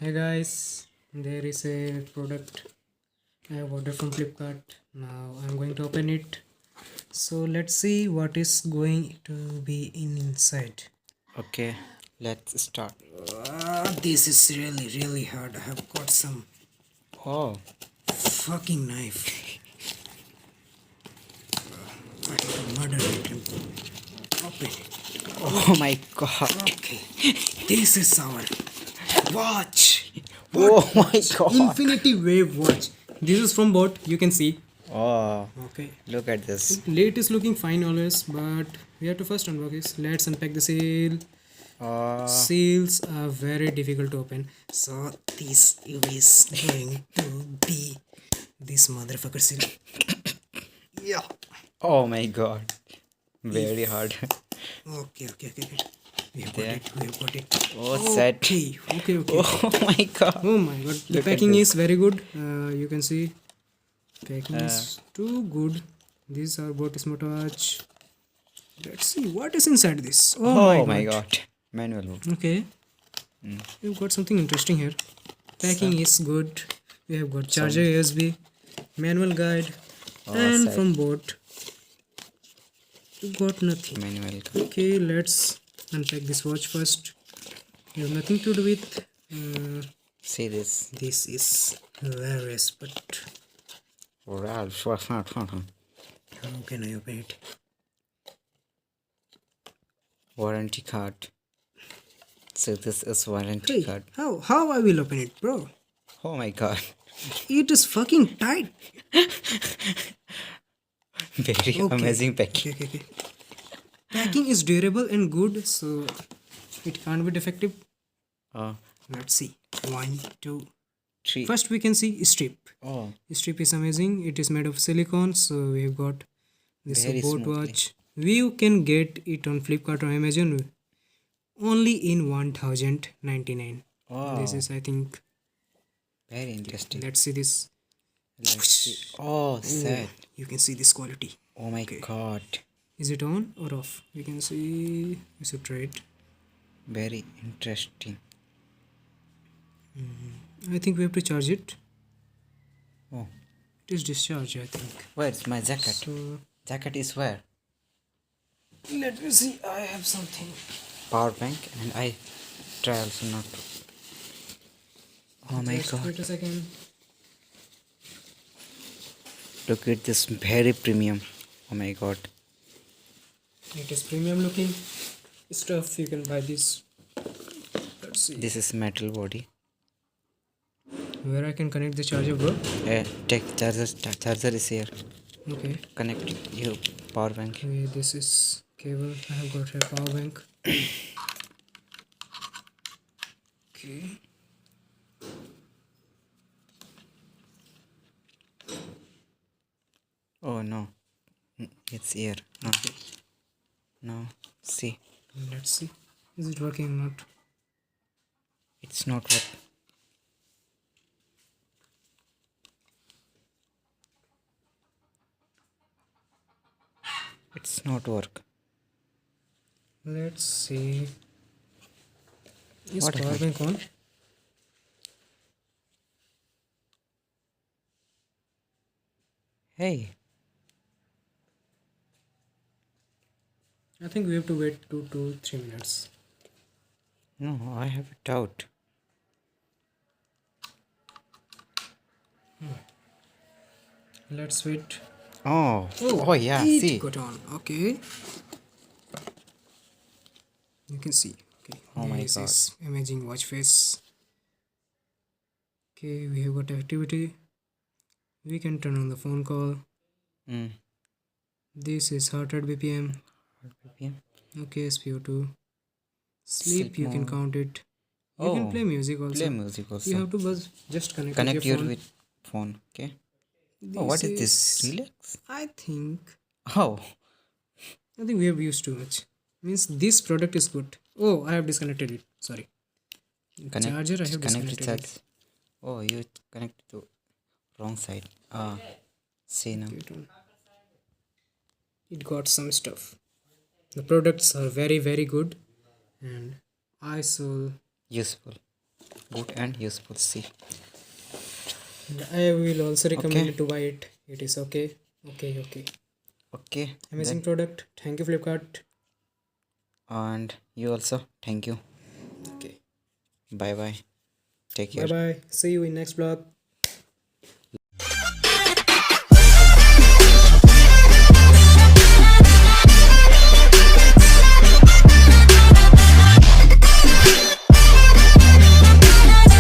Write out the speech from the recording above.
Hey guys, there is a product I have ordered from Flipkart. Now I'm going to open it. So let's see what is going to be inside. Okay, let's start. This is really hard. I have got some Oh, fucking knife. I can murder it and open it. oh my god. Okay, this is our watch. Oh my god. Infinity Wave watch. This is from BoAt. You can see. Oh, Okay. look at this. Late is looking fine always, but we have to first unbox this. Let's unpack the seal. Seals are very difficult to open, so this is going to be this motherfucker seal. Yeah. Oh my god. Very hard. Okay. We have got There. it. We have got it. Oh, set. Okay. Oh my god. Oh my god. The Look at packing this. is very good. You can see packing is too good. These are both smartwatch. Let's see what is inside this. Oh my god. Manual mode. Okay. We've got something interesting here. Packing is good. We have got charger USB, manual guide, and set. from BoAt. We got nothing. Manual guide. Okay, let's unpack this watch first. We have nothing to do with. See this. This is hilarious, but how can I open it? Warranty card. So this is warranty Hey, card. how I will open it, bro? Oh my god. It is fucking tight. Very Okay. amazing packing. Okay. Packing is durable and good, so it can't be defective. Let's see. 1, 2. 3. First, we can see strip. Oh, Strip is amazing. It is made of silicone, so we've got this Very boat smoothly. watch. You can get it on Flipkart or Amazon only in 1099. wow. This is, I think. Very interesting. Let's see this. Let's see. Oh, set. You can see this quality. Oh my god. Is it on or off? We can see. We should try it. Very interesting. I think we have to charge it. Oh, It is discharged, I think. where's my jacket? So Jacket is where? let me see. I have something. Power bank, and I try also not to. Oh my Just god. wait a second. Look at this, very premium. Oh my god. It is premium looking stuff. You can buy this. Let's see This is metal body. where I can connect the charger, bro. Take charger. Charger is here. Okay. Connect your power bank. Okay, this is cable. I have got a power bank. Okay. Oh no. It's here. No. No. See. Let's see. Is it working or not? It's not what. It's not work. Let's see. Is What power happened? bank on? Hey. I think we have to wait 2 to 3 minutes. No, I have a doubt. Let's wait. Oh. Oh yeah. It See. got on. Okay. You can see. Okay. Oh my This God. is imaging watch face. Okay, we have got activity. We can turn on the phone call. Mm. This is heart rate BPM. BPM. Okay, SPO2. Sleep, you can mode. count it. You can Oh, play music also. Play music You also. have to just connect, Connect with your phone. with phone. Okay. Oh, what is this? Relax. I think Oh. we have used too much. Means this product is good. Oh, I have disconnected it. Sorry. Charger I have Connect disconnected charge. it. Oh, you connected to wrong side. See now. It got some stuff. The products are very good and I shall Useful. good and useful. See. I will also recommend Okay. you to buy it. It is okay. Okay. Amazing Then product. Thank you, Flipkart. and you also. Thank you. Okay. Bye bye. Take Bye care. bye. See you in next vlog.